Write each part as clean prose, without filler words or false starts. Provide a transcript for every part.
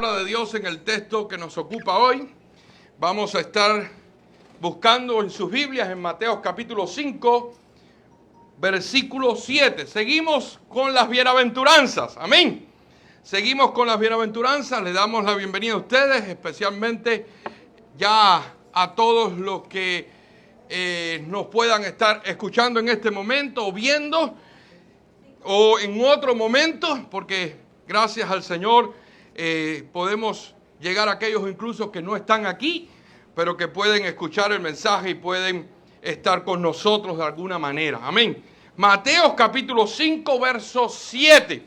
De Dios en el texto que nos ocupa hoy. Vamos a estar buscando en sus Biblias en Mateo capítulo 5, versículo 7. Seguimos con las bienaventuranzas. Amén. Seguimos con las bienaventuranzas. Le damos la bienvenida a ustedes, especialmente ya a todos los que nos puedan estar escuchando en este momento o viendo o en otro momento, porque gracias al Señor podemos llegar a aquellos incluso que no están aquí, pero que pueden escuchar el mensaje y pueden estar con nosotros de alguna manera. Amén. Mateo capítulo 5, verso 7.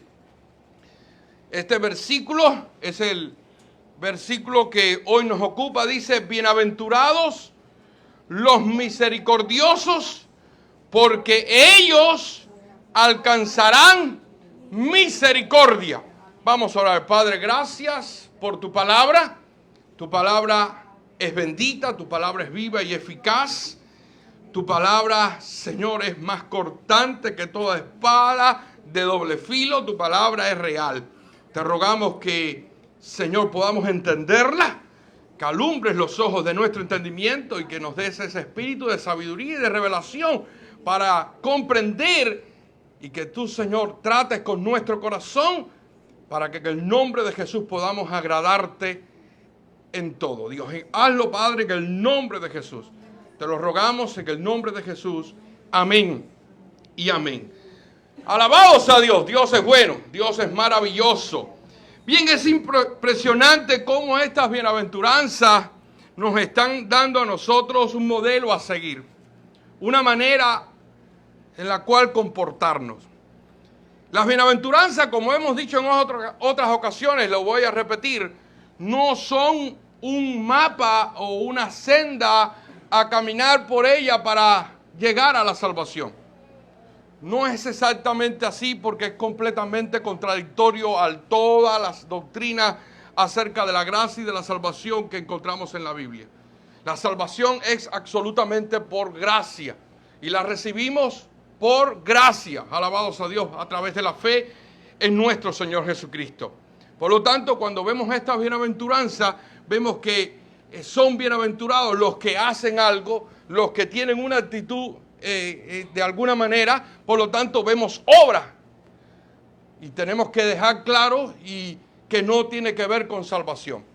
Este versículo es el versículo que hoy nos ocupa. Dice: bienaventurados los misericordiosos, porque ellos alcanzarán misericordia. Vamos a orar. Padre, gracias por tu palabra. Tu palabra es bendita, tu palabra es viva y eficaz. Tu palabra, Señor, es más cortante que toda espada de doble filo. Tu palabra es real. Te rogamos que, Señor, podamos entenderla, que alumbres los ojos de nuestro entendimiento y que nos des ese espíritu de sabiduría y de revelación para comprender, y que tú, Señor, trates con nuestro corazón, para que en el nombre de Jesús podamos agradarte en todo. Dios, hazlo, Padre, en el nombre de Jesús. Te lo rogamos en el nombre de Jesús. Amén y amén. Alabados a Dios. Dios es bueno. Dios es maravilloso. Bien, es impresionante cómo estas bienaventuranzas nos están dando a nosotros un modelo a seguir. Una manera en la cual comportarnos. Las bienaventuranzas, como hemos dicho en otras ocasiones, lo voy a repetir, no son un mapa o una senda a caminar por ella para llegar a la salvación. No es exactamente así, porque es completamente contradictorio a todas las doctrinas acerca de la gracia y de la salvación que encontramos en la Biblia. La salvación es absolutamente por gracia y la recibimos por gracia, alabados a Dios, a través de la fe en nuestro Señor Jesucristo. Por lo tanto, cuando vemos estas bienaventuranzas, vemos que son bienaventurados los que hacen algo, los que tienen una actitud de alguna manera. Por lo tanto, vemos obra. Y tenemos que dejar claro y que no tiene que ver con salvación.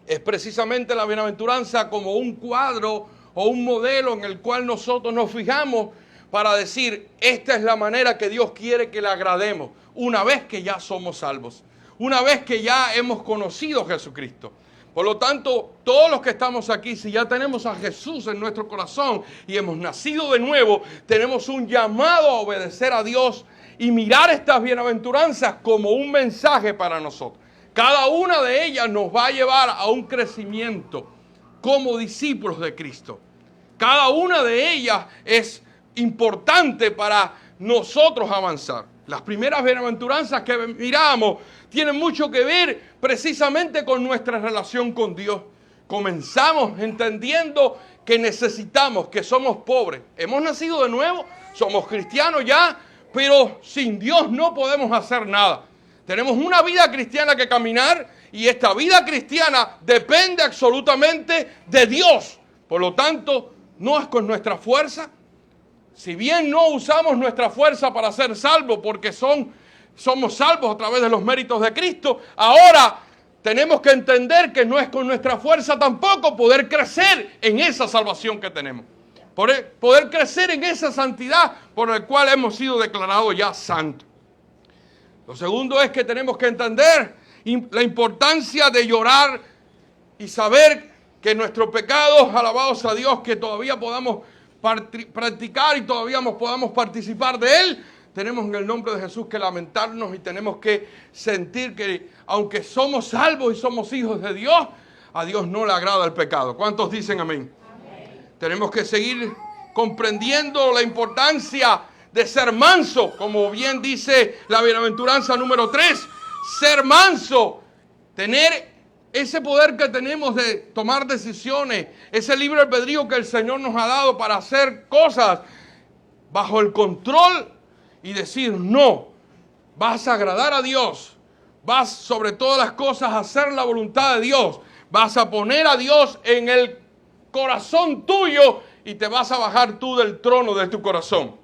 Es precisamente la bienaventuranza como un cuadro o un modelo en el cual nosotros nos fijamos para decir, esta es la manera que Dios quiere que le agrademos, una vez que ya somos salvos, una vez que ya hemos conocido a Jesucristo. Por lo tanto, todos los que estamos aquí, si ya tenemos a Jesús en nuestro corazón y hemos nacido de nuevo, tenemos un llamado a obedecer a Dios y mirar estas bienaventuranzas como un mensaje para nosotros. Cada una de ellas nos va a llevar a un crecimiento como discípulos de Cristo. Cada una de ellas es importante para nosotros avanzar. Las primeras bienaventuranzas que miramos tienen mucho que ver precisamente con nuestra relación con Dios. Comenzamos entendiendo que necesitamos, que somos pobres. Hemos nacido de nuevo, somos cristianos ya, pero sin Dios no podemos hacer nada. Tenemos una vida cristiana que caminar y esta vida cristiana depende absolutamente de Dios. Por lo tanto, no es con nuestra fuerza. Si bien no usamos nuestra fuerza para ser salvos, porque somos salvos a través de los méritos de Cristo, ahora tenemos que entender que no es con nuestra fuerza tampoco poder crecer en esa salvación que tenemos. Poder crecer en esa santidad por la cual hemos sido declarados ya santos. Lo segundo es que tenemos que entender la importancia de llorar y saber que nuestros pecados, alabados a Dios, que todavía podamos practicar y todavía podamos participar de Él, tenemos en el nombre de Jesús que lamentarnos y tenemos que sentir que aunque somos salvos y somos hijos de Dios, a Dios no le agrada el pecado. ¿Cuántos dicen amén? Amén. Tenemos que seguir comprendiendo la importancia de ser manso, como bien dice la bienaventuranza número 3, ser manso, tener ese poder que tenemos de tomar decisiones, ese libre albedrío que el Señor nos ha dado para hacer cosas bajo el control y decir, no, vas a agradar a Dios, vas sobre todas las cosas a hacer la voluntad de Dios. Vas a poner a Dios en el corazón tuyo y te vas a bajar tú del trono de tu corazón.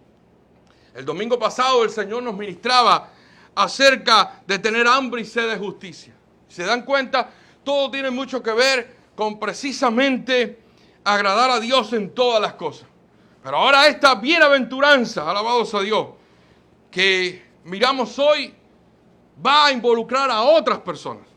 El domingo pasado el Señor nos ministraba acerca de tener hambre y sed de justicia. ¿Se dan cuenta? Todo tiene mucho que ver con precisamente agradar a Dios en todas las cosas. Pero ahora esta bienaventuranza, alabados a Dios, que miramos hoy, va a involucrar a otras personas.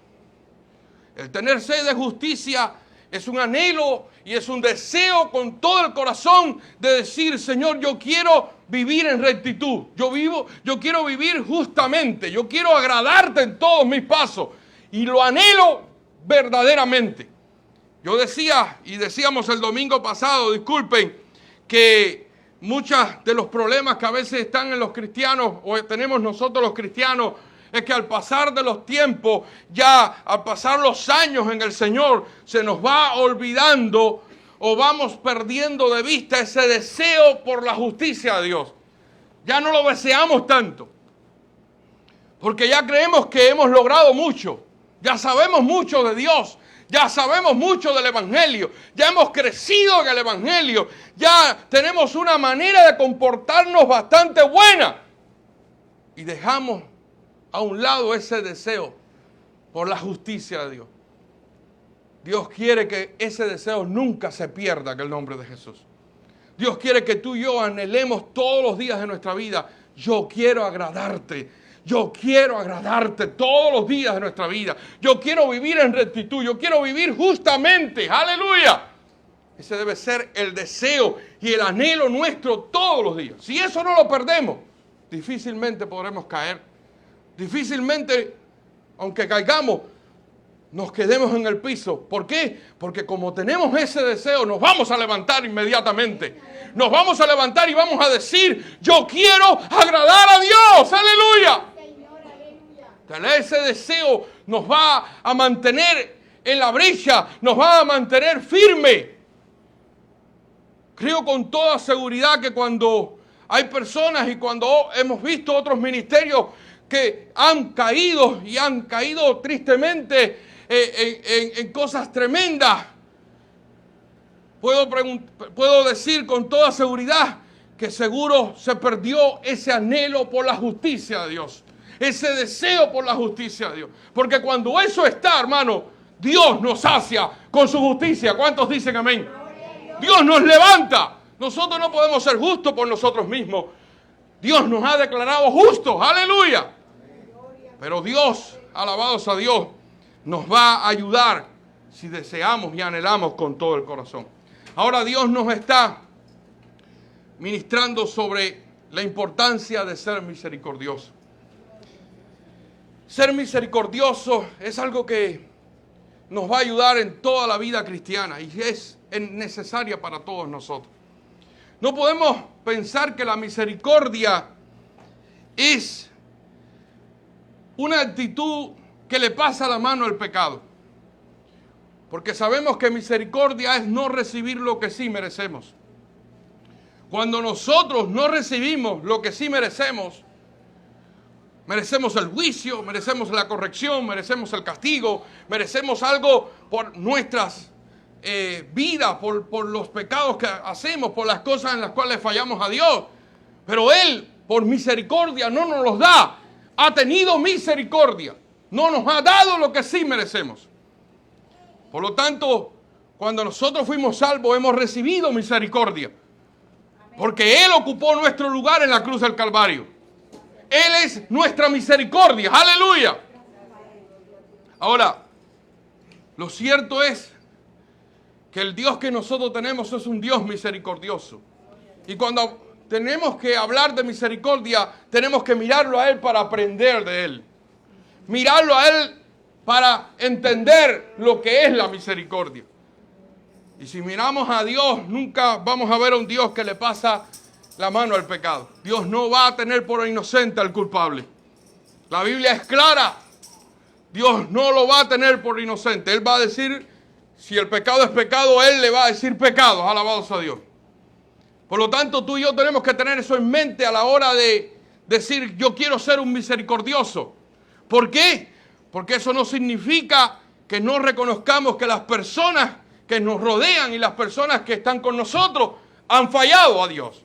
El tener sed de justicia es un anhelo y es un deseo con todo el corazón de decir, Señor, yo quiero vivir en rectitud. Yo quiero vivir justamente. Yo quiero agradarte en todos mis pasos. Y lo anhelo verdaderamente. Yo decía, y decíamos el domingo pasado, disculpen, que muchos de los problemas que a veces están en los cristianos, o tenemos nosotros los cristianos, es que al pasar de los tiempos, ya al pasar los años en el Señor, se nos va olvidando o vamos perdiendo de vista ese deseo por la justicia de Dios. Ya no lo deseamos tanto, porque ya creemos que hemos logrado mucho, ya sabemos mucho de Dios, ya sabemos mucho del Evangelio, ya hemos crecido en el Evangelio, ya tenemos una manera de comportarnos bastante buena y dejamos a un lado ese deseo por la justicia de Dios. Dios quiere que ese deseo nunca se pierda en el nombre de Jesús. Dios quiere que tú y yo anhelemos todos los días de nuestra vida. Yo quiero agradarte. Yo quiero agradarte todos los días de nuestra vida. Yo quiero vivir en rectitud. Yo quiero vivir justamente. ¡Aleluya! Ese debe ser el deseo y el anhelo nuestro todos los días. Si eso no lo perdemos, difícilmente podremos caer. Difícilmente, aunque caigamos, nos quedemos en el piso. ¿Por qué? Porque como tenemos ese deseo, nos vamos a levantar inmediatamente. Nos vamos a levantar y vamos a decir, yo quiero agradar a Dios. ¡Aleluya! Ese deseo nos va a mantener en la brecha, nos va a mantener firme. Creo con toda seguridad que cuando hay personas y cuando hemos visto otros ministerios que han caído y han caído tristemente en cosas tremendas, puedo decir con toda seguridad que seguro se perdió ese anhelo por la justicia de Dios, ese deseo por la justicia de Dios. Porque cuando eso está, hermano, Dios nos sacia con su justicia. ¿Cuántos dicen amén? Dios nos levanta. Nosotros no podemos ser justos por nosotros mismos. Dios nos ha declarado justos. ¡Aleluya! Pero Dios, alabados a Dios, nos va a ayudar si deseamos y anhelamos con todo el corazón. Ahora Dios nos está ministrando sobre la importancia de ser misericordioso. Ser misericordioso es algo que nos va a ayudar en toda la vida cristiana y es necesaria para todos nosotros. No podemos pensar que la misericordia es una actitud que le pasa la mano al pecado. Porque sabemos que misericordia es no recibir lo que sí merecemos. Cuando nosotros no recibimos lo que sí merecemos, merecemos el juicio, merecemos la corrección, merecemos el castigo, merecemos algo por nuestras vidas, por los pecados que hacemos, por las cosas en las cuales fallamos a Dios. Pero Él, por misericordia, no nos los da. Ha tenido misericordia. No nos ha dado lo que sí merecemos. Por lo tanto, cuando nosotros fuimos salvos, hemos recibido misericordia. Porque Él ocupó nuestro lugar en la cruz del Calvario. Él es nuestra misericordia. ¡Aleluya! Ahora, lo cierto es que el Dios que nosotros tenemos es un Dios misericordioso. Y cuando tenemos que hablar de misericordia, tenemos que mirarlo a Él para aprender de Él. Mirarlo a Él para entender lo que es la misericordia. Y si miramos a Dios, nunca vamos a ver a un Dios que le pasa la mano al pecado. Dios no va a tener por inocente al culpable. La Biblia es clara. Dios no lo va a tener por inocente. Él va a decir, si el pecado es pecado, Él le va a decir pecados. Alabados a Dios. Por lo tanto, tú y yo tenemos que tener eso en mente a la hora de decir, yo quiero ser un misericordioso. ¿Por qué? Porque eso no significa que no reconozcamos que las personas que nos rodean y las personas que están con nosotros han fallado a Dios.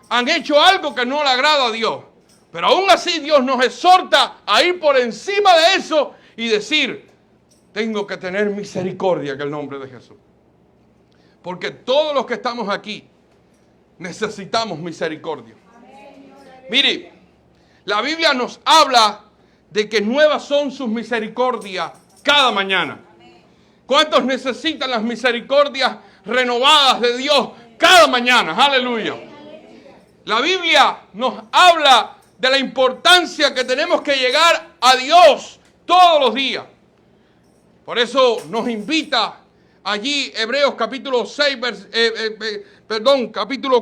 Han hecho algo que no le agrada a Dios. Pero aún así Dios nos exhorta a ir por encima de eso y decir, tengo que tener misericordia en el nombre de Jesús. Porque todos los que estamos aquí necesitamos misericordia. Mire, la Biblia nos habla de que nuevas son sus misericordias cada mañana. ¿Cuántos necesitan las misericordias renovadas de Dios cada mañana? Aleluya. La Biblia nos habla de la importancia que tenemos que llegar a Dios todos los días. Por eso nos invita allí Hebreos capítulo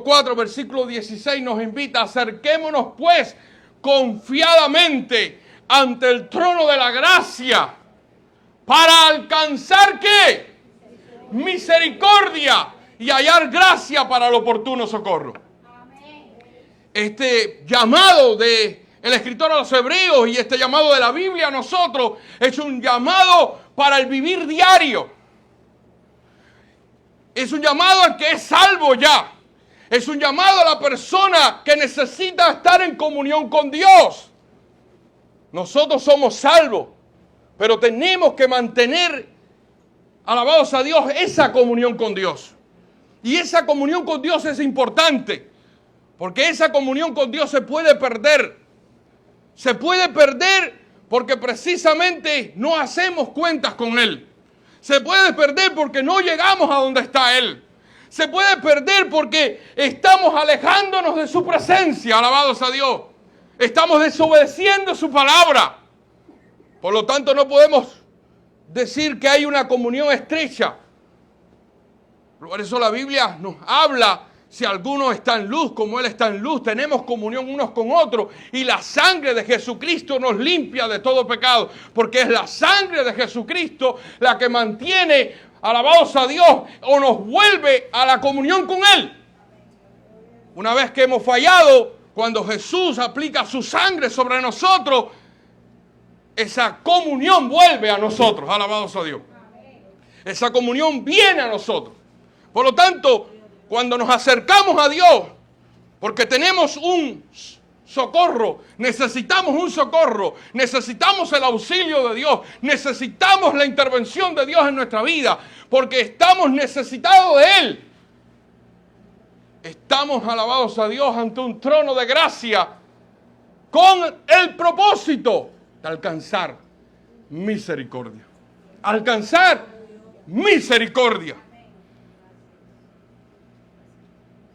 4, versículo 16 nos invita, acerquémonos pues confiadamente ante el trono de la gracia para alcanzar ¿qué? Misericordia y hallar gracia para el oportuno socorro. Este llamado de el escritor a los hebreos y este llamado de la Biblia a nosotros es un llamado para el vivir diario. Es un llamado al que es salvo ya. Es un llamado a la persona que necesita estar en comunión con Dios. Nosotros somos salvos, pero tenemos que mantener, alabados a Dios, esa comunión con Dios. Y esa comunión con Dios es importante, porque esa comunión con Dios se puede perder. Se puede perder porque precisamente no hacemos cuentas con Él. Se puede perder porque no llegamos a donde está Él. Se puede perder porque estamos alejándonos de su presencia, alabados a Dios. Estamos desobedeciendo su palabra. Por lo tanto, no podemos decir que hay una comunión estrecha. Por eso la Biblia nos habla, si alguno está en luz, como Él está en luz, tenemos comunión unos con otros. Y la sangre de Jesucristo nos limpia de todo pecado. Porque es la sangre de Jesucristo la que mantiene, alabados a Dios, o nos vuelve a la comunión con Él. Una vez que hemos fallado, cuando Jesús aplica su sangre sobre nosotros, esa comunión vuelve a nosotros, alabados a Dios. Esa comunión viene a nosotros. Por lo tanto, cuando nos acercamos a Dios, porque tenemos un socorro, necesitamos un socorro, necesitamos el auxilio de Dios, necesitamos la intervención de Dios en nuestra vida, porque estamos necesitados de Él. Estamos, alabados a Dios, ante un trono de gracia con el propósito de alcanzar misericordia. Alcanzar misericordia.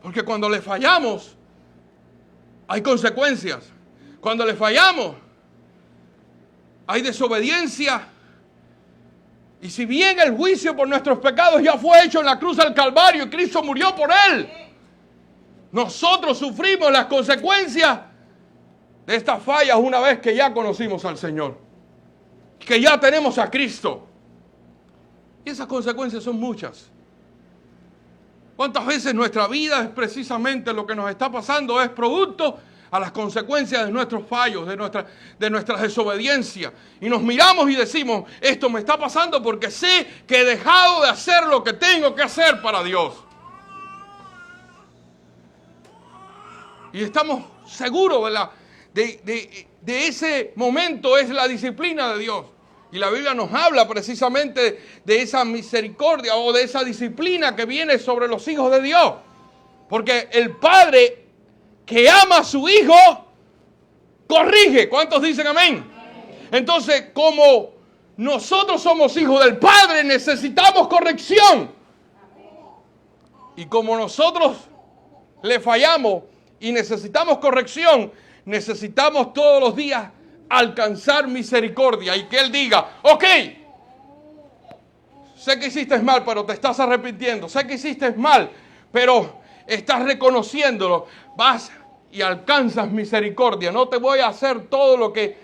Porque cuando le fallamos, hay consecuencias. Cuando le fallamos, hay desobediencia. Y si bien el juicio por nuestros pecados ya fue hecho en la cruz del Calvario y Cristo murió por él, nosotros sufrimos las consecuencias de estas fallas una vez que ya conocimos al Señor, que ya tenemos a Cristo. Y esas consecuencias son muchas. ¿Cuántas veces nuestra vida es precisamente lo que nos está pasando? Es producto a las consecuencias de nuestros fallos, de nuestra desobediencia. Y nos miramos y decimos, esto me está pasando porque sé que he dejado de hacer lo que tengo que hacer para Dios. Y estamos seguros de ese momento es la disciplina de Dios. Y la Biblia nos habla precisamente de esa misericordia o de esa disciplina que viene sobre los hijos de Dios. Porque el Padre que ama a su Hijo, corrige. ¿Cuántos dicen amén? Entonces, como nosotros somos hijos del Padre, necesitamos corrección. Y como nosotros le fallamos y necesitamos corrección, necesitamos todos los días alcanzar misericordia y que Él diga, ok, sé que hiciste mal, pero te estás arrepintiendo, sé que hiciste mal, pero estás reconociéndolo, vas y alcanzas misericordia, no te voy a hacer todo lo que,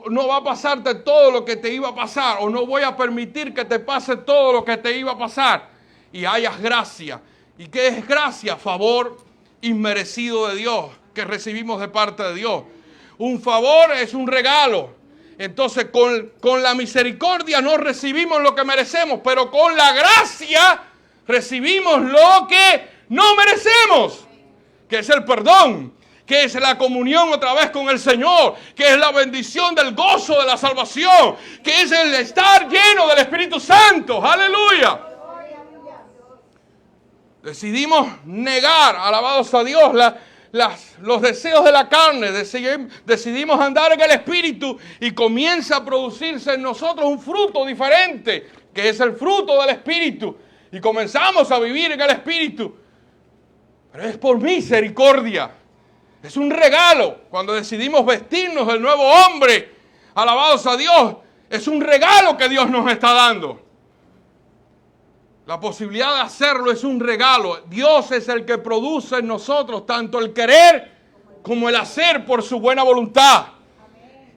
no va a pasarte todo lo que te iba a pasar, o no voy a permitir que te pase todo lo que te iba a pasar, y hayas gracia. ¿Y qué es gracia? Favor inmerecido de Dios, que recibimos de parte de Dios. Un favor es un regalo, Entonces con la misericordia no recibimos lo que merecemos, pero con la gracia recibimos lo que no merecemos, que es el perdón, que es la comunión otra vez con el Señor, que es la bendición del gozo de la salvación, que es el estar lleno del Espíritu Santo. ¡Aleluya! Decidimos negar, alabados a Dios, los deseos de la carne. Decidimos andar en el Espíritu y comienza a producirse en nosotros un fruto diferente, que es el fruto del Espíritu. Y comenzamos a vivir en el Espíritu. Pero es por misericordia. Es un regalo cuando decidimos vestirnos del nuevo hombre. Alabados a Dios. Es un regalo que Dios nos está dando. La posibilidad de hacerlo es un regalo. Dios es el que produce en nosotros tanto el querer como el hacer por su buena voluntad.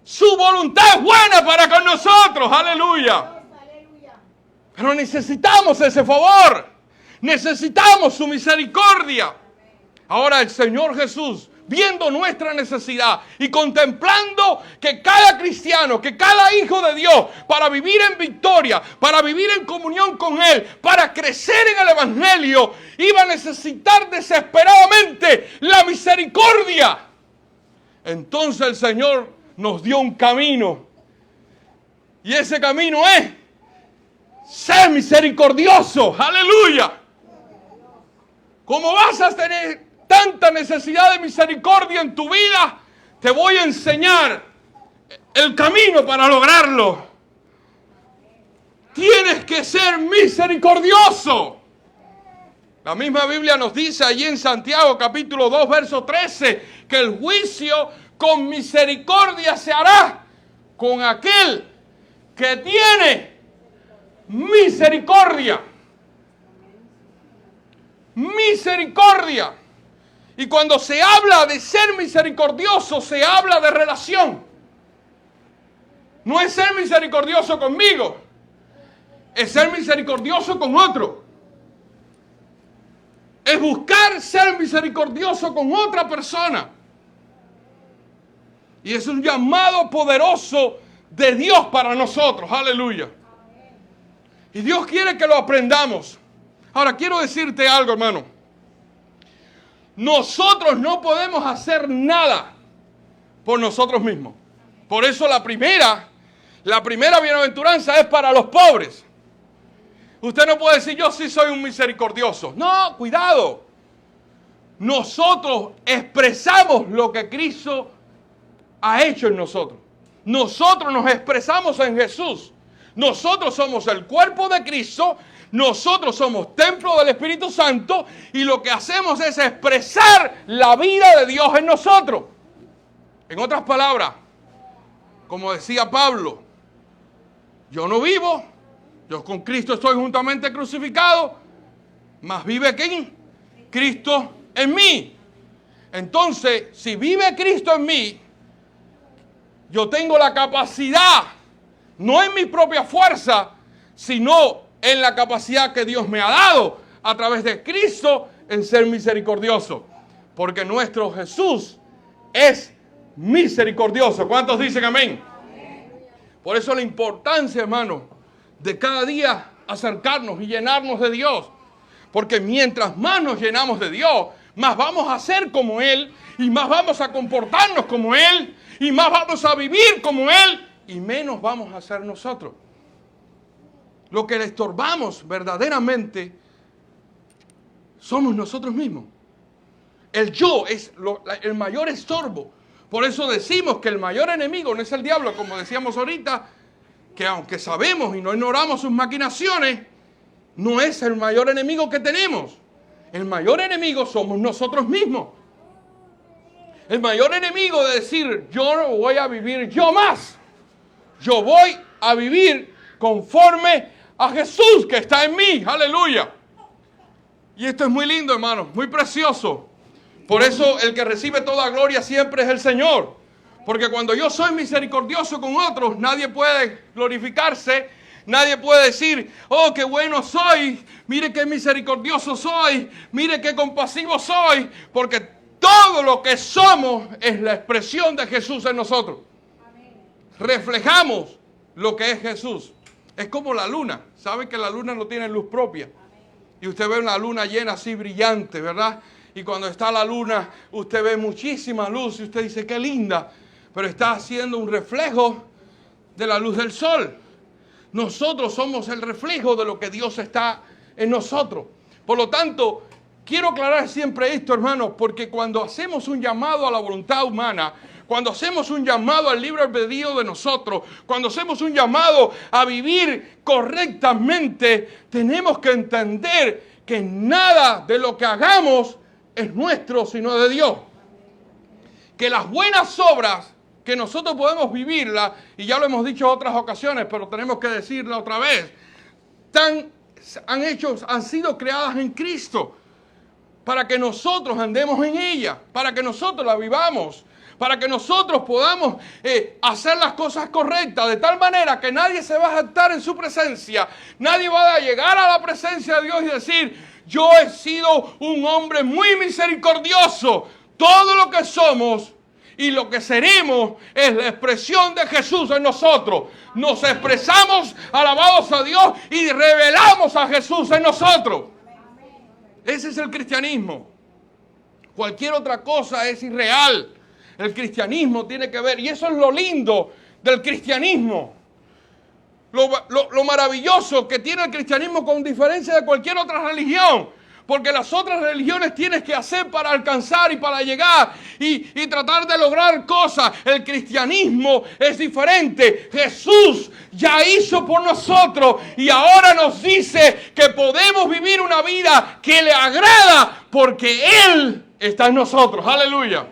Su voluntad es buena para con nosotros. Aleluya. Pero necesitamos ese favor. Necesitamos su misericordia. Ahora el Señor Jesús, viendo nuestra necesidad y contemplando que cada cristiano, que cada hijo de Dios, para vivir en victoria, para vivir en comunión con Él, para crecer en el Evangelio, iba a necesitar desesperadamente la misericordia. Entonces el Señor nos dio un camino. Y ese camino es ser misericordioso. ¡Aleluya! ¿Cómo vas a tener tanta necesidad de misericordia en tu vida? Te voy a enseñar el camino para lograrlo. Tienes que ser misericordioso. La misma Biblia nos dice allí en Santiago capítulo 2 verso 13 que el juicio con misericordia se hará con aquel que tiene misericordia. Misericordia. Y cuando se habla de ser misericordioso, se habla de relación. No es ser misericordioso conmigo, es ser misericordioso con otro. Es buscar ser misericordioso con otra persona. Y es un llamado poderoso de Dios para nosotros. Aleluya. Y Dios quiere que lo aprendamos. Ahora, quiero decirte algo, hermano. Nosotros no podemos hacer nada por nosotros mismos. Por eso la primera bienaventuranza es para los pobres. Usted no puede decir, yo sí soy un misericordioso. No, cuidado. Nosotros expresamos lo que Cristo ha hecho en nosotros. Nosotros nos expresamos en Jesús. Nosotros somos el cuerpo de Cristo. Nosotros somos templo del Espíritu Santo y lo que hacemos es expresar la vida de Dios en nosotros. En otras palabras, como decía Pablo, yo no vivo, yo con Cristo estoy juntamente crucificado, mas vive ¿quién? Cristo en mí. Entonces, si vive Cristo en mí, yo tengo la capacidad, no en mi propia fuerza, sino en la capacidad que Dios me ha dado a través de Cristo en ser misericordioso. Porque nuestro Jesús es misericordioso. ¿Cuántos dicen amén? Por eso la importancia, hermano, de cada día acercarnos y llenarnos de Dios. Porque mientras más nos llenamos de Dios, más vamos a ser como Él, y más vamos a comportarnos como Él, y más vamos a vivir como Él, y menos vamos a ser nosotros. Lo que le estorbamos verdaderamente somos nosotros mismos. El yo es el mayor estorbo. Por eso decimos que el mayor enemigo no es el diablo, como decíamos ahorita, que aunque sabemos y no ignoramos sus maquinaciones, no es el mayor enemigo que tenemos. El mayor enemigo somos nosotros mismos. El mayor enemigo de decir, yo no voy a vivir yo más. Yo voy a vivir conforme a Jesús que está en mí. Aleluya. Y esto es muy lindo, hermano, muy precioso. Por eso el que recibe toda gloria siempre es el Señor. Porque cuando yo soy misericordioso con otros, nadie puede glorificarse. Nadie puede decir, oh, qué bueno soy. Mire qué misericordioso soy. Mire qué compasivo soy. Porque todo lo que somos es la expresión de Jesús en nosotros. reflejamos lo que es Jesús. Es como la luna. ¿Saben que la luna no tiene luz propia? Y usted ve una luna llena así brillante, ¿verdad? Y cuando está la luna, usted ve muchísima luz y usted dice, qué linda. Pero está haciendo un reflejo de la luz del sol. Nosotros somos el reflejo de lo que Dios está en nosotros. Por lo tanto, quiero aclarar siempre esto, hermanos, porque cuando hacemos un llamado a la voluntad humana, cuando hacemos un llamado al libre albedrío de nosotros, cuando hacemos un llamado a vivir correctamente, tenemos que entender que nada de lo que hagamos es nuestro, sino de Dios. Que las buenas obras que nosotros podemos vivirlas, y ya lo hemos dicho en otras ocasiones, pero tenemos que decirla otra vez, han sido creadas en Cristo para que nosotros andemos en ella, para que nosotros la vivamos, para que nosotros podamos hacer las cosas correctas, de tal manera que nadie se va a jactar en su presencia, nadie va a llegar a la presencia de Dios y decir, yo he sido un hombre muy misericordioso. Todo lo que somos y lo que seremos es la expresión de Jesús en nosotros. Nos expresamos alabados a Dios y revelamos a Jesús en nosotros. Ese es el cristianismo. Cualquier otra cosa es irreal. El cristianismo tiene que ver, y eso es lo lindo del cristianismo. Lo maravilloso que tiene el cristianismo con diferencia de cualquier otra religión. Porque las otras religiones tienes que hacer para alcanzar y para llegar y tratar de lograr cosas. El cristianismo es diferente. Jesús ya hizo por nosotros y ahora nos dice que podemos vivir una vida que le agrada porque Él está en nosotros. Aleluya.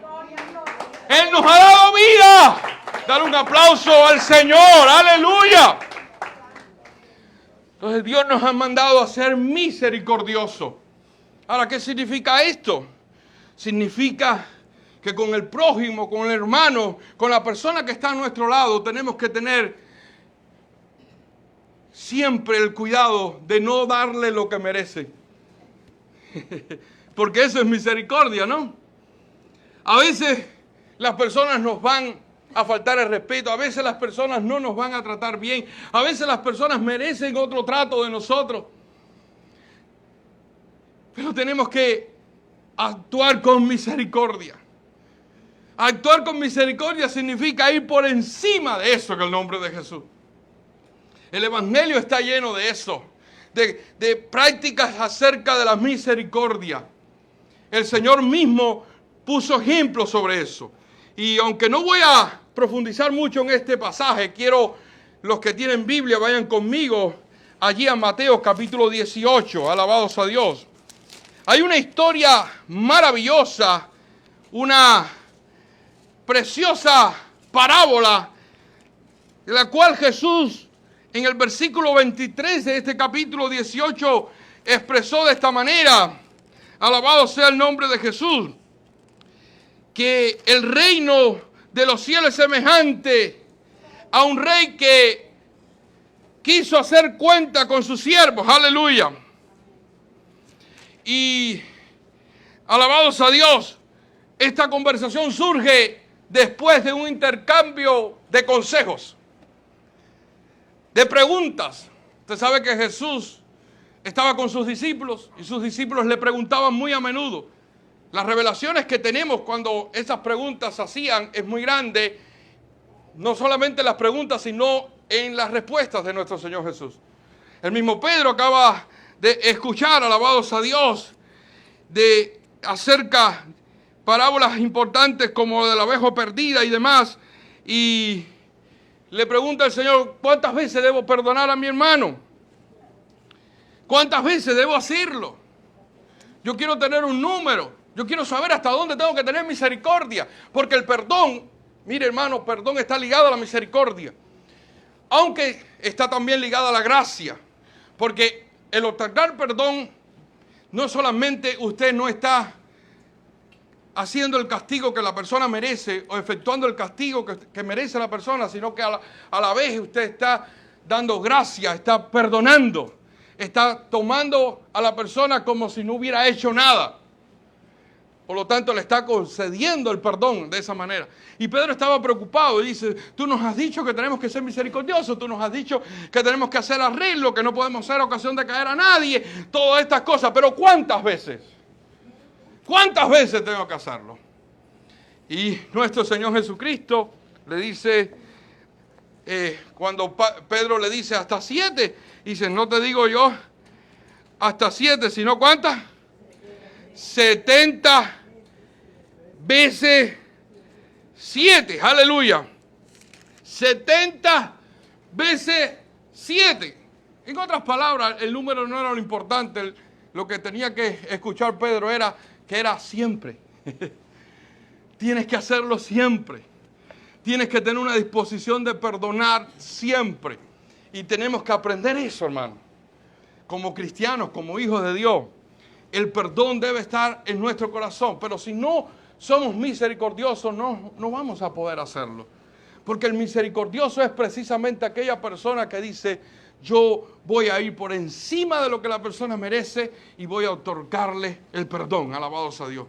Él nos ha dado vida. Dar un aplauso al Señor. Aleluya. Entonces Dios nos ha mandado a ser misericordiosos. Ahora, ¿qué significa esto? Significa que con el prójimo, con el hermano, con la persona que está a nuestro lado, tenemos que tener siempre el cuidado de no darle lo que merece. Porque eso es misericordia, ¿no? A veces las personas nos van a faltar el respeto, a veces las personas no nos van a tratar bien, a veces las personas merecen otro trato de nosotros. Pero tenemos que actuar con misericordia. Actuar con misericordia significa ir por encima de eso en el nombre de Jesús. El Evangelio está lleno de eso, de prácticas acerca de la misericordia. El Señor mismo puso ejemplos sobre eso. Y aunque no voy a profundizar mucho en este pasaje, quiero los que tienen Biblia vayan conmigo allí a Mateo capítulo 18, alabados a Dios. Hay una historia maravillosa, una preciosa parábola, de la cual Jesús en el versículo 23 de este capítulo 18 expresó de esta manera, alabado sea el nombre de Jesús, que el reino de los cielos es semejante a un rey que quiso hacer cuenta con sus siervos, aleluya. Y alabados a Dios, esta conversación surge después de un intercambio de consejos, de preguntas. Usted sabe que Jesús estaba con sus discípulos y sus discípulos le preguntaban muy a menudo. Las revelaciones que tenemos cuando esas preguntas se hacían es muy grande, no solamente en las preguntas, sino en las respuestas de nuestro Señor Jesús. El mismo Pedro acaba de escuchar, alabados a Dios, de acerca parábolas importantes como de la oveja perdida y demás, y le pregunta al Señor, ¿cuántas veces debo perdonar a mi hermano? ¿Cuántas veces debo hacerlo? Yo quiero tener un número, yo quiero saber hasta dónde tengo que tener misericordia, porque el perdón, mire hermano, perdón está ligado a la misericordia, aunque está también ligado a la gracia, porque el otorgar perdón, no solamente usted no está haciendo el castigo que la persona merece o efectuando el castigo que merece la persona, sino que a la vez usted está dando gracia, está perdonando, está tomando a la persona como si no hubiera hecho nada. Por lo tanto, le está concediendo el perdón de esa manera. Y Pedro estaba preocupado y dice, tú nos has dicho que tenemos que ser misericordiosos, tú nos has dicho que tenemos que hacer arreglo, que no podemos ser ocasión de caer a nadie, todas estas cosas. Pero ¿cuántas veces? ¿Cuántas veces tengo que hacerlo? Y nuestro Señor Jesucristo le dice, cuando Pedro le dice hasta 7, dice, no te digo yo hasta 7, sino ¿cuántas? 70 veces 7, aleluya. 70 veces 7. En otras palabras, el número no era lo importante. Lo que tenía que escuchar Pedro era que era siempre. Tienes que hacerlo siempre. Tienes que tener una disposición de perdonar siempre. Y tenemos que aprender eso, hermano. Como cristianos, como hijos de Dios, el perdón debe estar en nuestro corazón. Pero si no somos misericordiosos, no vamos a poder hacerlo. Porque el misericordioso es precisamente aquella persona que dice, yo voy a ir por encima de lo que la persona merece y voy a otorgarle el perdón. Alabado sea Dios.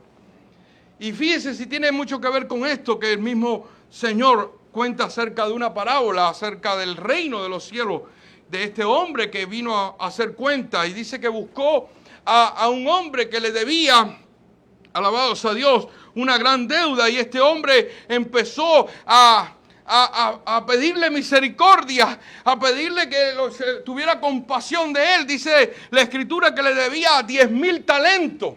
Y fíjese si tiene mucho que ver con esto, que el mismo Señor cuenta acerca de una parábola, acerca del reino de los cielos, de este hombre que vino a hacer cuenta y dice que buscó a un hombre que le debía, alabado sea Dios, una gran deuda, y este hombre empezó a pedirle misericordia, a pedirle que tuviera compasión de él. Dice la Escritura que le debía 10,000 talentos.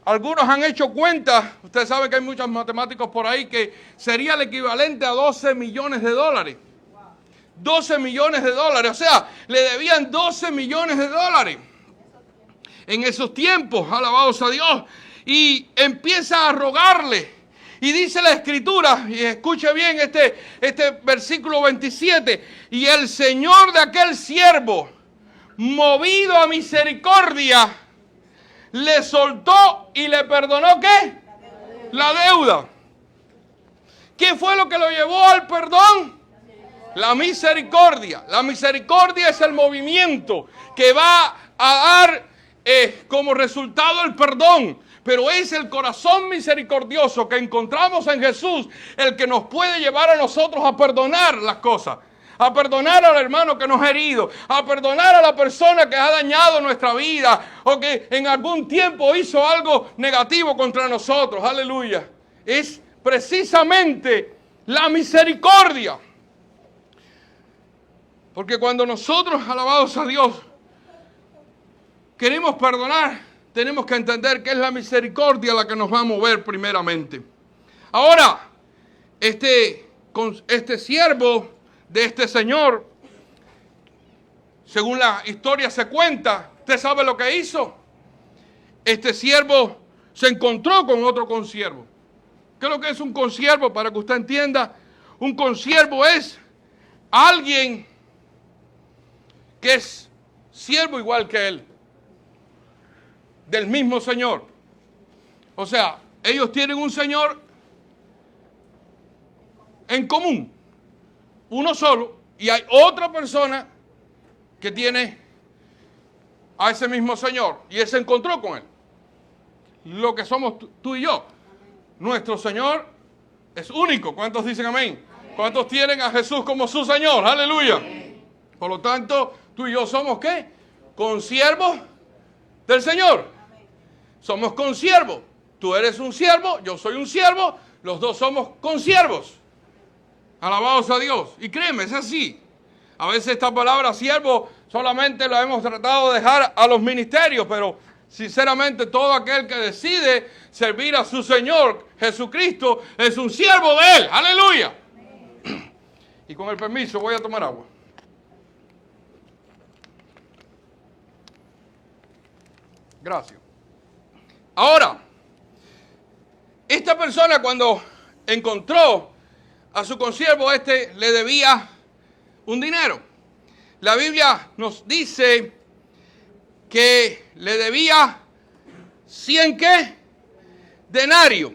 Algunos han hecho cuenta, usted sabe que hay muchos matemáticos por ahí, que sería el equivalente a 12 millones de dólares. 12 millones de dólares, o sea, le debían 12 millones de dólares. En esos tiempos, alabados a Dios, y empieza a rogarle. Y dice la Escritura, y escuche bien este versículo 27, y el Señor de aquel siervo, movido a misericordia, le soltó y le perdonó, ¿qué? La deuda. ¿Qué fue lo que lo llevó al perdón? La misericordia. La misericordia es el movimiento que va a dar como resultado el perdón. Pero es el corazón misericordioso que encontramos en Jesús el que nos puede llevar a nosotros a perdonar las cosas. A perdonar al hermano que nos ha herido, a perdonar a la persona que ha dañado nuestra vida o que en algún tiempo hizo algo negativo contra nosotros. Aleluya. Es precisamente la misericordia. Porque cuando nosotros, alabados a Dios, queremos perdonar, tenemos que entender que es la misericordia la que nos va a mover primeramente. Ahora, este siervo de este señor, según la historia se cuenta, ¿usted sabe lo que hizo? Este siervo se encontró con otro consiervo. ¿Qué es lo que es un consiervo? Para que usted entienda, un consiervo es alguien que es siervo igual que él, del mismo Señor. O sea, ellos tienen un Señor en común, uno solo, y hay otra persona que tiene a ese mismo Señor, y él se encontró con él. Lo que somos tú y yo. Nuestro Señor es único. ¿Cuántos dicen amén? ¿Cuántos tienen a Jesús como su Señor? Aleluya. Por lo tanto, tú y yo somos ¿qué? Consiervos del Señor. Somos consiervos. Tú eres un siervo, yo soy un siervo, los dos somos consiervos. Alabados a Dios. Y créeme, es así. A veces esta palabra siervo solamente la hemos tratado de dejar a los ministerios, pero sinceramente todo aquel que decide servir a su Señor Jesucristo es un siervo de Él. Aleluya. Y con el permiso voy a tomar agua. Gracias. Ahora, esta persona cuando encontró a su consiervo, le debía un dinero. La Biblia nos dice que le debía 100 ¿qué? Denarios.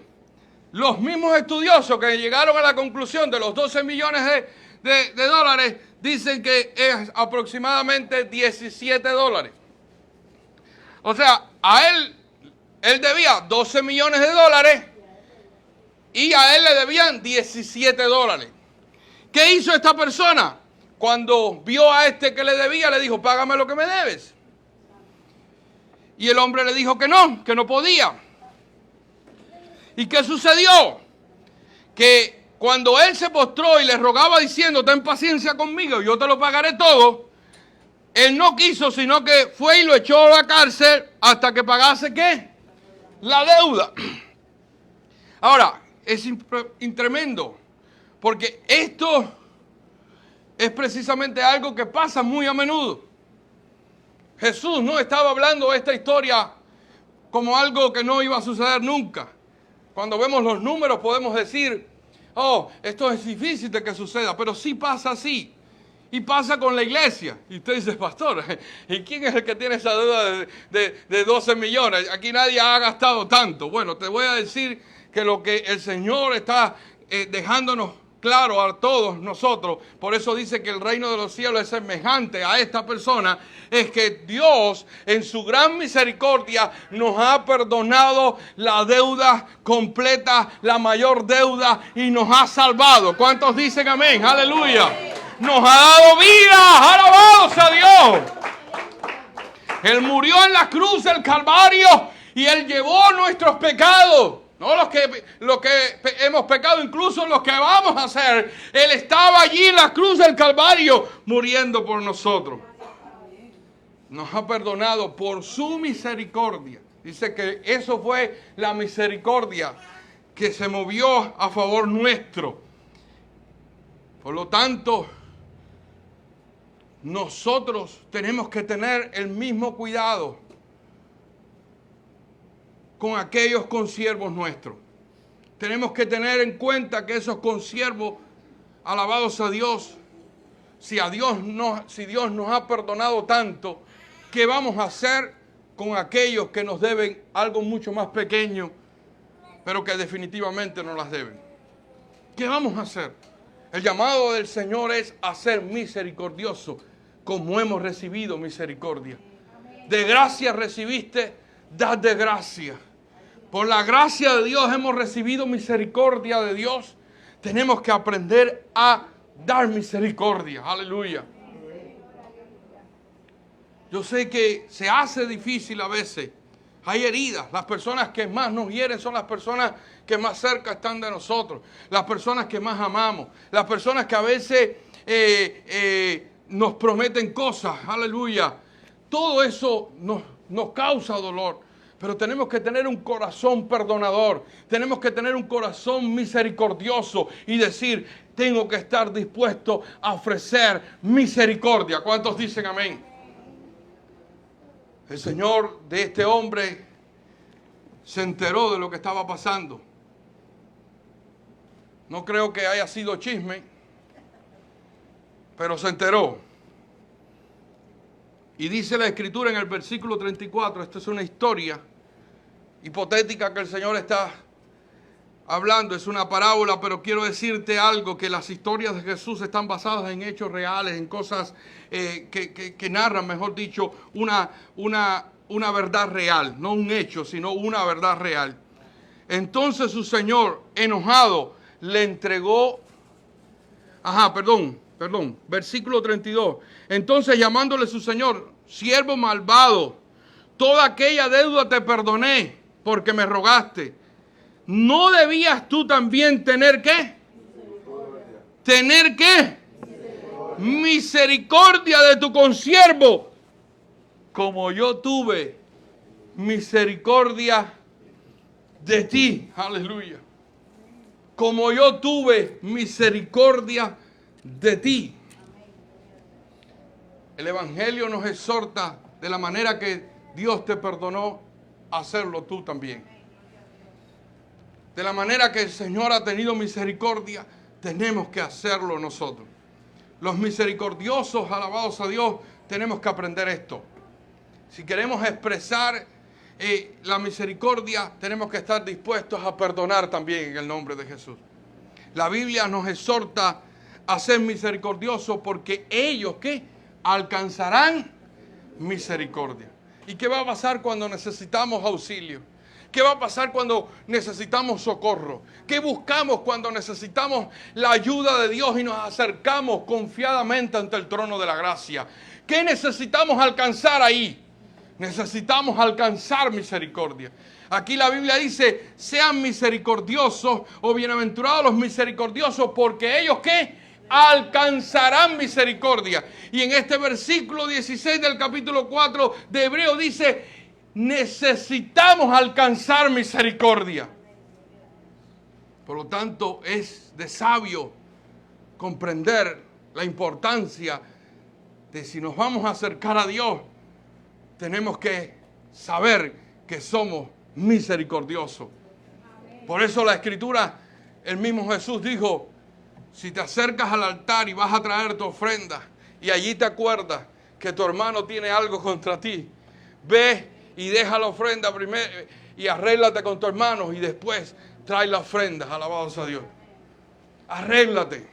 Los mismos estudiosos que llegaron a la conclusión de los 12 millones de dólares dicen que es aproximadamente 17 dólares. O sea, a él Él debía 12 millones de dólares y a él le debían 17 dólares. ¿Qué hizo esta persona? Cuando vio a este que le debía, le dijo, págame lo que me debes. Y el hombre le dijo que no podía. ¿Y qué sucedió? Que cuando él se postró y le rogaba diciendo, ten paciencia conmigo, yo te lo pagaré todo, él no quiso, sino que fue y lo echó a la cárcel hasta que pagase, ¿qué? La deuda. Ahora, es tremendo, porque esto es precisamente algo que pasa muy a menudo. Jesús no estaba hablando de esta historia como algo que no iba a suceder nunca. Cuando vemos los números podemos decir, oh, esto es difícil de que suceda, pero sí pasa así. Y pasa con la iglesia. Y usted dice, pastor, ¿y quién es el que tiene esa deuda de 12 millones? Aquí nadie ha gastado tanto. Bueno, te voy a decir que lo que el Señor está dejándonos claro a todos nosotros, por eso dice que el reino de los cielos es semejante a esta persona, es que Dios en su gran misericordia nos ha perdonado la deuda completa, la mayor deuda, y nos ha salvado. ¿Cuántos dicen amén? Aleluya. Nos ha dado vida, alabados a Dios. Él murió en la cruz del Calvario y Él llevó nuestros pecados. No los que hemos pecado, incluso los que vamos a hacer. Él estaba allí en la cruz del Calvario muriendo por nosotros. Nos ha perdonado por su misericordia. Dice que eso fue la misericordia que se movió a favor nuestro. Por lo tanto, nosotros tenemos que tener el mismo cuidado con aquellos consiervos nuestros. Tenemos que tener en cuenta que esos consiervos, alabados a Dios, si Dios nos ha perdonado tanto, ¿qué vamos a hacer con aquellos que nos deben algo mucho más pequeño, pero que definitivamente no las deben? ¿Qué vamos a hacer? El llamado del Señor es a ser misericordioso, como hemos recibido misericordia. De gracia recibiste, dad de gracia. Por la gracia de Dios hemos recibido misericordia de Dios. Tenemos que aprender a dar misericordia. Aleluya. Yo sé que se hace difícil a veces. Hay heridas. Las personas que más nos hieren son las personas que más cerca están de nosotros. Las personas que más amamos. Las personas que a veces nos prometen cosas. Aleluya. Todo eso nos causa dolor. Pero tenemos que tener un corazón perdonador. Tenemos que tener un corazón misericordioso y decir, tengo que estar dispuesto a ofrecer misericordia. ¿Cuántos dicen amén? El Señor de este hombre se enteró de lo que estaba pasando. No creo que haya sido chisme, pero se enteró. Y dice la Escritura en el versículo 34, esta es una historia hipotética que el Señor está hablando, es una parábola, pero quiero decirte algo, que las historias de Jesús están basadas en hechos reales, en cosas que narran, mejor dicho, una verdad real, no un hecho, sino una verdad real. Entonces su Señor, enojado, le entregó, versículo 32, entonces llamándole su Señor, siervo malvado, toda aquella deuda te perdoné, porque me rogaste. ¿No debías tú también tener qué? ¿Tener qué? Misericordia de tu consiervo, como yo tuve misericordia de ti. Aleluya. Como yo tuve misericordia de ti. El Evangelio nos exhorta de la manera que Dios te perdonó, hacerlo tú también. De la manera que el Señor ha tenido misericordia, tenemos que hacerlo nosotros. Los misericordiosos, alabados a Dios, tenemos que aprender esto. Si queremos expresar la misericordia, tenemos que estar dispuestos a perdonar también en el nombre de Jesús. La Biblia nos exhorta a ser misericordiosos porque ellos, ¿qué? Alcanzarán misericordia. ¿Y qué va a pasar cuando necesitamos auxilio? ¿Qué va a pasar cuando necesitamos socorro? ¿Qué buscamos cuando necesitamos la ayuda de Dios y nos acercamos confiadamente ante el trono de la gracia? ¿Qué necesitamos alcanzar ahí? Necesitamos alcanzar misericordia. Aquí la Biblia dice, sean misericordiosos o bienaventurados los misericordiosos, porque ellos, ¿qué? Alcanzarán misericordia. Y en este versículo 16 del capítulo 4 de Hebreo dice, necesitamos alcanzar misericordia. Por lo tanto, es de sabio comprender la importancia de si nos vamos a acercar a Dios, tenemos que saber que somos misericordiosos. Por eso la Escritura, el mismo Jesús dijo, si te acercas al altar y vas a traer tu ofrenda y allí te acuerdas que tu hermano tiene algo contra ti, ve y deja la ofrenda primero y arréglate con tu hermano y después trae la ofrenda. Alabado sea Dios. Arréglate.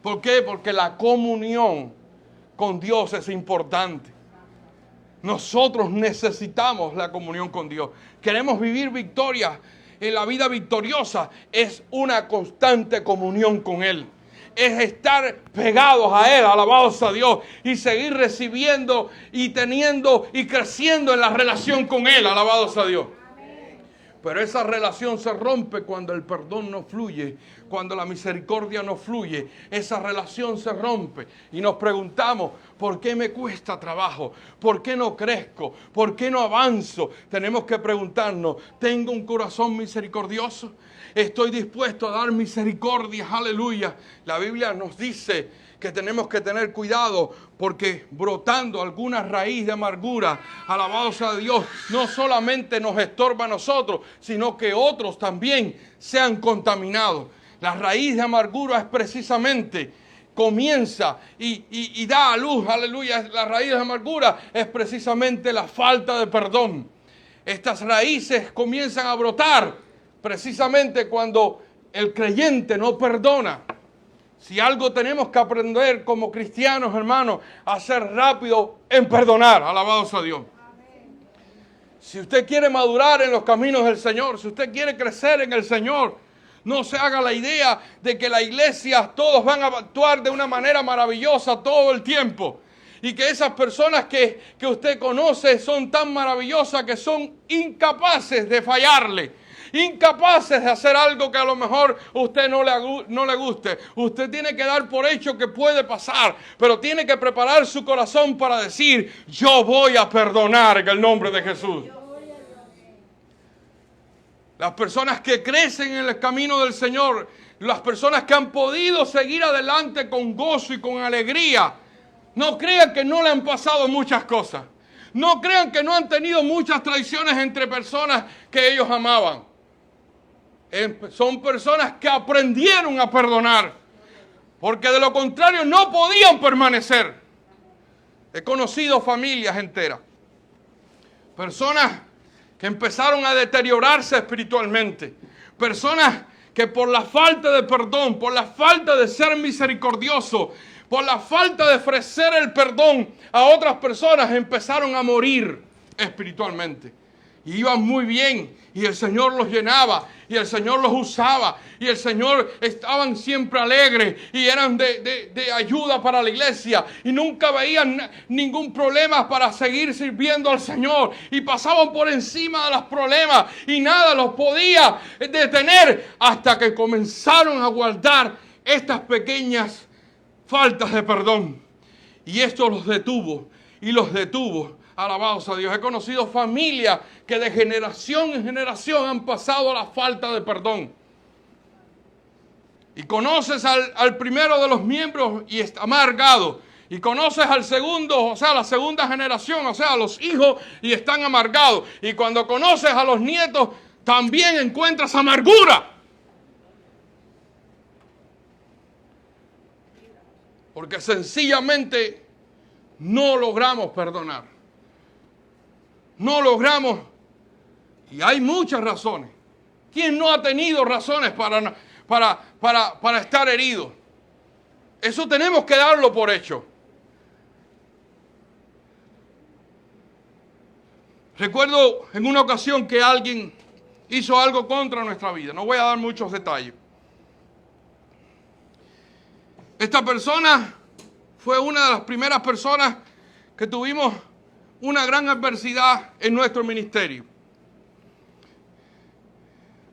¿Por qué? Porque la comunión con Dios es importante. Nosotros necesitamos la comunión con Dios. Queremos vivir victoria. En la vida victoriosa es una constante comunión con Él. Es estar pegados a Él, alabados a Dios, y seguir recibiendo y teniendo y creciendo en la relación con Él, alabados a Dios. Pero esa relación se rompe cuando el perdón no fluye, cuando la misericordia no fluye. Esa relación se rompe y nos preguntamos, ¿por qué me cuesta trabajo? ¿Por qué no crezco? ¿Por qué no avanzo? Tenemos que preguntarnos, ¿tengo un corazón misericordioso? ¿Estoy dispuesto a dar misericordia? Aleluya. La Biblia nos dice que tenemos que tener cuidado porque brotando alguna raíz de amargura, alabado sea Dios, no solamente nos estorba a nosotros, sino que otros también sean contaminados. La raíz de amargura es precisamente, comienza y da a luz, aleluya, la raíz de amargura es precisamente la falta de perdón. Estas raíces comienzan a brotar precisamente cuando el creyente no perdona. Si algo tenemos que aprender como cristianos, hermanos, a ser rápido en perdonar. Alabado sea Dios. Si usted quiere madurar en los caminos del Señor, si usted quiere crecer en el Señor, no se haga la idea de que la iglesia todos van a actuar de una manera maravillosa todo el tiempo. Y que esas personas que usted conoce son tan maravillosas que son incapaces de fallarle. Incapaces de hacer algo que a lo mejor a usted no le guste. Usted tiene que dar por hecho que puede pasar, pero tiene que preparar su corazón para decir, yo voy a perdonar en el nombre de Jesús. Las personas que crecen en el camino del Señor, las personas que han podido seguir adelante con gozo y con alegría, no crean que no le han pasado muchas cosas. No crean que no han tenido muchas traiciones entre personas que ellos amaban. Son personas que aprendieron a perdonar, porque de lo contrario no podían permanecer. He conocido familias enteras, personas que empezaron a deteriorarse espiritualmente, personas que por la falta de perdón, por la falta de ser misericordioso, por la falta de ofrecer el perdón a otras personas, empezaron a morir espiritualmente. Y iban muy bien, y el Señor los llenaba, y el Señor los usaba, y el Señor estaban siempre alegres, y eran de ayuda para la iglesia, y nunca veían ningún problema para seguir sirviendo al Señor, y pasaban por encima de los problemas, y nada los podía detener, hasta que comenzaron a guardar estas pequeñas faltas de perdón. Y esto los detuvo, y los detuvo. Alabados a Dios. He conocido familias que de generación en generación han pasado a la falta de perdón. Y conoces al primero de los miembros y está amargado. Y conoces al segundo, o sea, la segunda generación, o sea, a los hijos y están amargados. Y cuando conoces a los nietos, también encuentras amargura. Porque sencillamente no logramos perdonar. No logramos, y hay muchas razones. ¿Quién no ha tenido razones para estar herido? Eso tenemos que darlo por hecho. Recuerdo en una ocasión que alguien hizo algo contra nuestra vida. No voy a dar muchos detalles. Esta persona fue una de las primeras personas que tuvimos una gran adversidad en nuestro ministerio.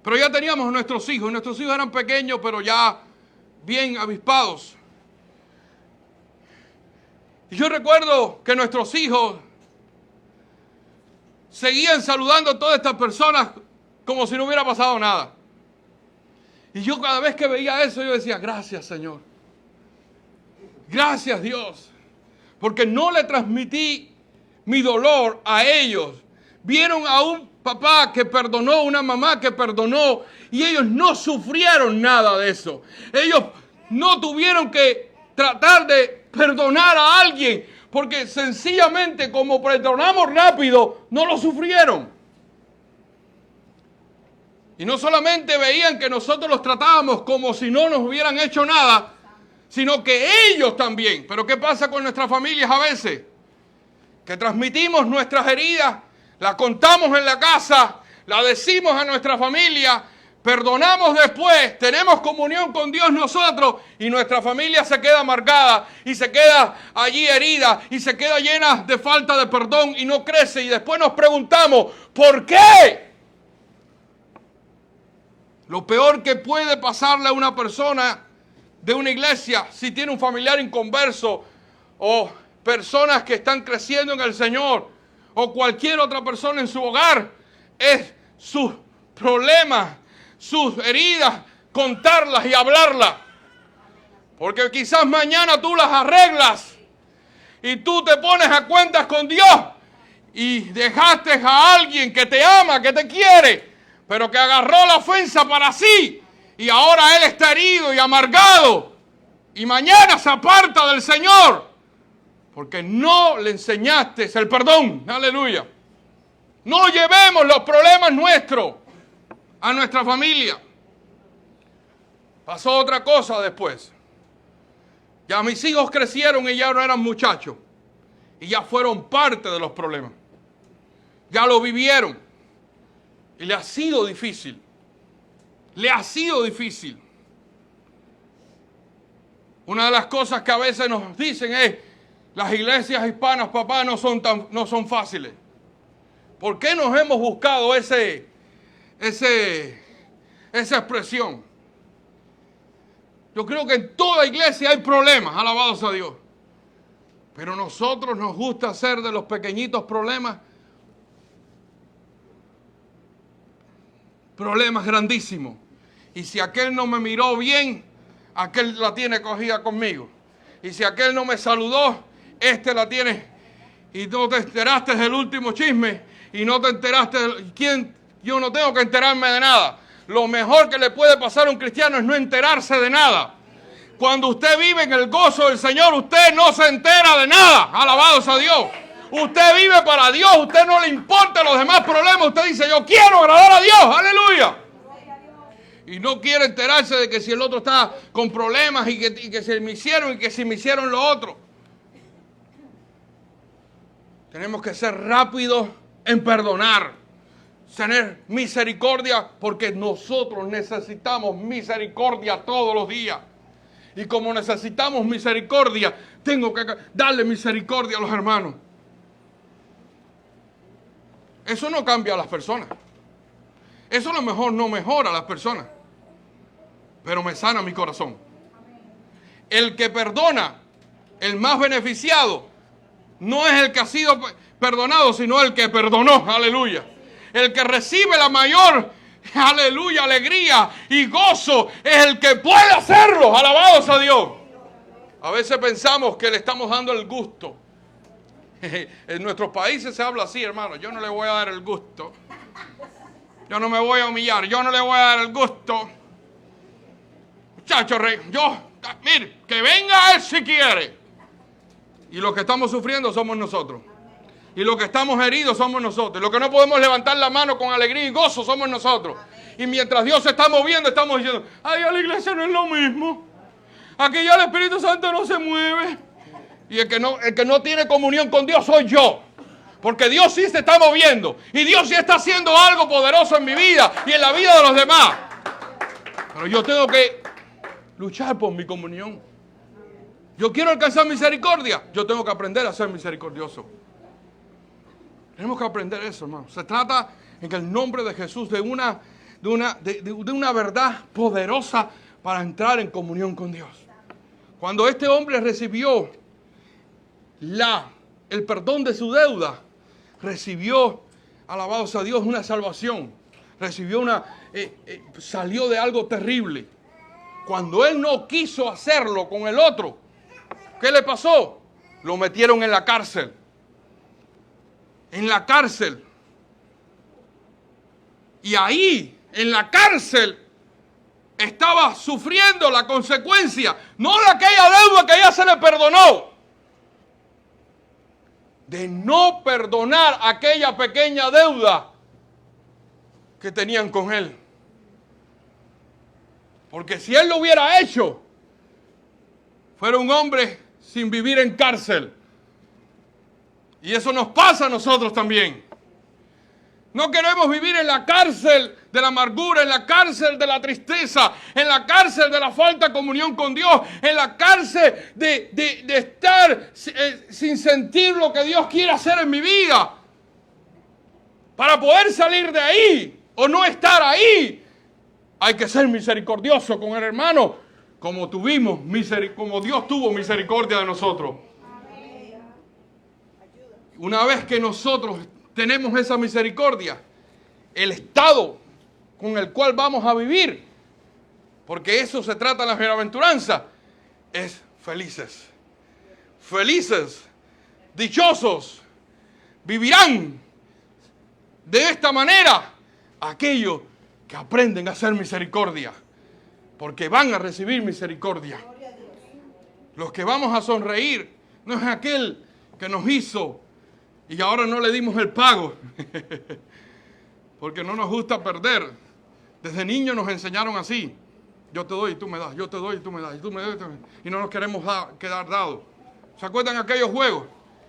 Pero ya teníamos nuestros hijos. Nuestros hijos eran pequeños, pero ya bien avispados. Y yo recuerdo que nuestros hijos seguían saludando a todas estas personas como si no hubiera pasado nada. Y yo cada vez que veía eso, yo decía, gracias Señor. Gracias Dios. Porque no le transmití mi dolor a ellos. Vieron a un papá que perdonó, una mamá que perdonó, y ellos no sufrieron nada de eso. Ellos no tuvieron que tratar de perdonar a alguien, porque sencillamente como perdonamos rápido, no lo sufrieron. Y no solamente veían que nosotros los tratábamos como si no nos hubieran hecho nada, sino que ellos también. Pero ¿qué pasa con nuestras familias a veces? Que transmitimos nuestras heridas, las contamos en la casa, la decimos a nuestra familia, perdonamos después, tenemos comunión con Dios nosotros y nuestra familia se queda amargada y se queda allí herida y se queda llena de falta de perdón y no crece y después nos preguntamos, ¿por qué? Lo peor que puede pasarle a una persona de una iglesia si tiene un familiar inconverso o personas que están creciendo en el Señor o cualquier otra persona en su hogar es sus problemas, sus heridas, contarlas y hablarlas. Porque quizás mañana tú las arreglas y tú te pones a cuentas con Dios y dejaste a alguien que te ama, que te quiere, pero que agarró la ofensa para sí y ahora él está herido y amargado y mañana se aparta del Señor porque no le enseñaste el perdón. Aleluya. No llevemos los problemas nuestros a nuestra familia. Pasó otra cosa después. Ya mis hijos crecieron y ya no eran muchachos. Y ya fueron parte de los problemas. Ya lo vivieron. Y le ha sido difícil. Le ha sido difícil. Una de las cosas que a veces nos dicen es, las iglesias hispanas, papá, no son fáciles. ¿Por qué nos hemos buscado esa expresión? Yo creo que en toda iglesia hay problemas, alabados a Dios. Pero nosotros nos gusta hacer de los pequeñitos problemas grandísimos. Y si aquel no me miró bien, aquel la tiene cogida conmigo. Y si aquel no me saludó, este la tiene. Y no te enteraste del último chisme. Y no te enteraste de quién. Yo no tengo que enterarme de nada. Lo mejor que le puede pasar a un cristiano es no enterarse de nada. Cuando usted vive en el gozo del Señor, usted no se entera de nada. Alabados a Dios. Usted vive para Dios. Usted no le importa los demás problemas. Usted dice, yo quiero agradar a Dios. Aleluya. Y no quiere enterarse de que si el otro está con problemas y que se me hicieron y que si me hicieron lo otro. Tenemos que ser rápidos en perdonar. Tener misericordia porque nosotros necesitamos misericordia todos los días. Y como necesitamos misericordia, tengo que darle misericordia a los hermanos. Eso no cambia a las personas. Eso a lo mejor no mejora a las personas. Pero me sana mi corazón. El que perdona, el más beneficiado, no es el que ha sido perdonado, sino el que perdonó. Aleluya. El que recibe la mayor, aleluya, alegría y gozo es el que puede hacerlo. Alabados a Dios. A veces pensamos que le estamos dando el gusto. En nuestros países se habla así, hermano. Yo no le voy a dar el gusto. Yo no me voy a humillar. Yo no le voy a dar el gusto. Muchacho, mire, que venga él si quiere. Y los que estamos sufriendo somos nosotros. Y los que estamos heridos somos nosotros. Los que no podemos levantar la mano con alegría y gozo somos nosotros. Y mientras Dios se está moviendo, estamos diciendo, ay, a la iglesia no es lo mismo. Aquí ya el Espíritu Santo no se mueve. Y el que no tiene comunión con Dios soy yo. Porque Dios sí se está moviendo. Y Dios sí está haciendo algo poderoso en mi vida y en la vida de los demás. Pero yo tengo que luchar por mi comunión. Yo quiero alcanzar misericordia. Yo tengo que aprender a ser misericordioso. Tenemos que aprender eso, hermano. Se trata en el nombre de Jesús de una verdad poderosa para entrar en comunión con Dios. Cuando este hombre recibió el perdón de su deuda, recibió, alabado sea Dios, una salvación. Salió de algo terrible. Cuando él no quiso hacerlo con el otro, ¿qué le pasó? Lo metieron en la cárcel. En la cárcel. Y ahí, en la cárcel, estaba sufriendo la consecuencia, no de aquella deuda que ya se le perdonó, de no perdonar aquella pequeña deuda que tenían con él. Porque si él lo hubiera hecho, fuera un hombre sin vivir en cárcel. Y eso nos pasa a nosotros también. No queremos vivir en la cárcel de la amargura, en la cárcel de la tristeza, en la cárcel de la falta de comunión con Dios, en la cárcel de estar sin sentir lo que Dios quiere hacer en mi vida. Para poder salir de ahí o no estar ahí, hay que ser misericordioso con el hermano, como Dios tuvo misericordia de nosotros. Una vez que nosotros tenemos esa misericordia, el estado con el cual vamos a vivir, porque eso se trata de la bienaventuranza, es felices. Felices, dichosos, vivirán de esta manera aquellos que aprenden a hacer misericordia, porque van a recibir misericordia. Los que vamos a sonreír no es aquel que nos hizo y ahora no le dimos el pago, porque no nos gusta perder. Desde niños nos enseñaron así: yo te doy y tú me das, yo te doy y tú me das, y tú me das, y no nos queremos quedar dados. ¿Se acuerdan aquellos juegos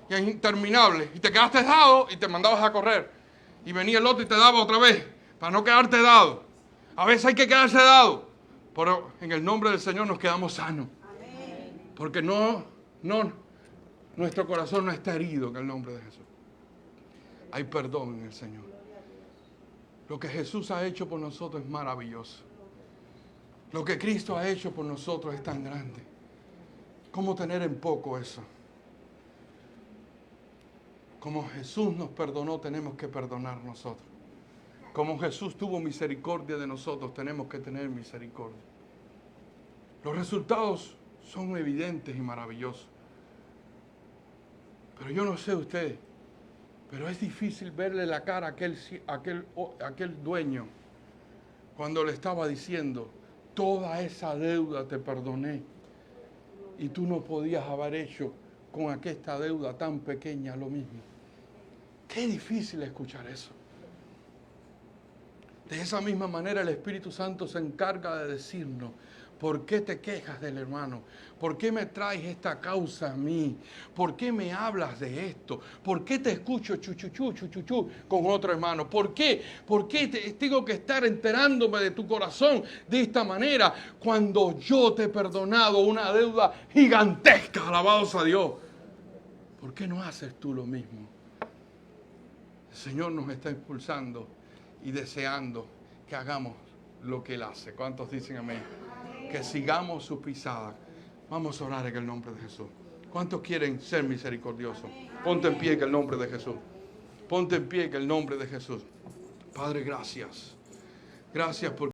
interminables? Y te quedaste dado y te mandabas a correr, y venía el otro y te daba otra vez, para no quedarte dado. A veces hay que quedarse dado, pero en el nombre del Señor nos quedamos sanos, porque nuestro corazón no está herido en el nombre de Jesús. Hay perdón en el Señor. Lo que Jesús ha hecho por nosotros es maravilloso. Lo que Cristo ha hecho por nosotros es tan grande. ¿Cómo tener en poco eso? Como Jesús nos perdonó, tenemos que perdonar nosotros. Como Jesús tuvo misericordia de nosotros, tenemos que tener misericordia. Los resultados son evidentes y maravillosos. Pero yo no sé usted, pero es difícil verle la cara a aquel dueño cuando le estaba diciendo: toda esa deuda te perdoné y tú no podías haber hecho con esta deuda tan pequeña lo mismo. Qué difícil escuchar eso. De esa misma manera el Espíritu Santo se encarga de decirnos: ¿por qué te quejas del hermano? ¿Por qué me traes esta causa a mí? ¿Por qué me hablas de esto? ¿Por qué te escucho chuchuchú con otro hermano? ¿Por qué? ¿Por qué tengo que estar enterándome de tu corazón de esta manera cuando yo te he perdonado una deuda gigantesca? Alabados a Dios. ¿Por qué no haces tú lo mismo? El Señor nos está impulsando y deseando que hagamos lo que Él hace. ¿Cuántos dicen amén? Que sigamos sus pisadas. Vamos a orar en el nombre de Jesús. ¿Cuántos quieren ser misericordiosos? Ponte en pie en el nombre de Jesús. Ponte en pie en el nombre de Jesús. Padre, gracias. Gracias por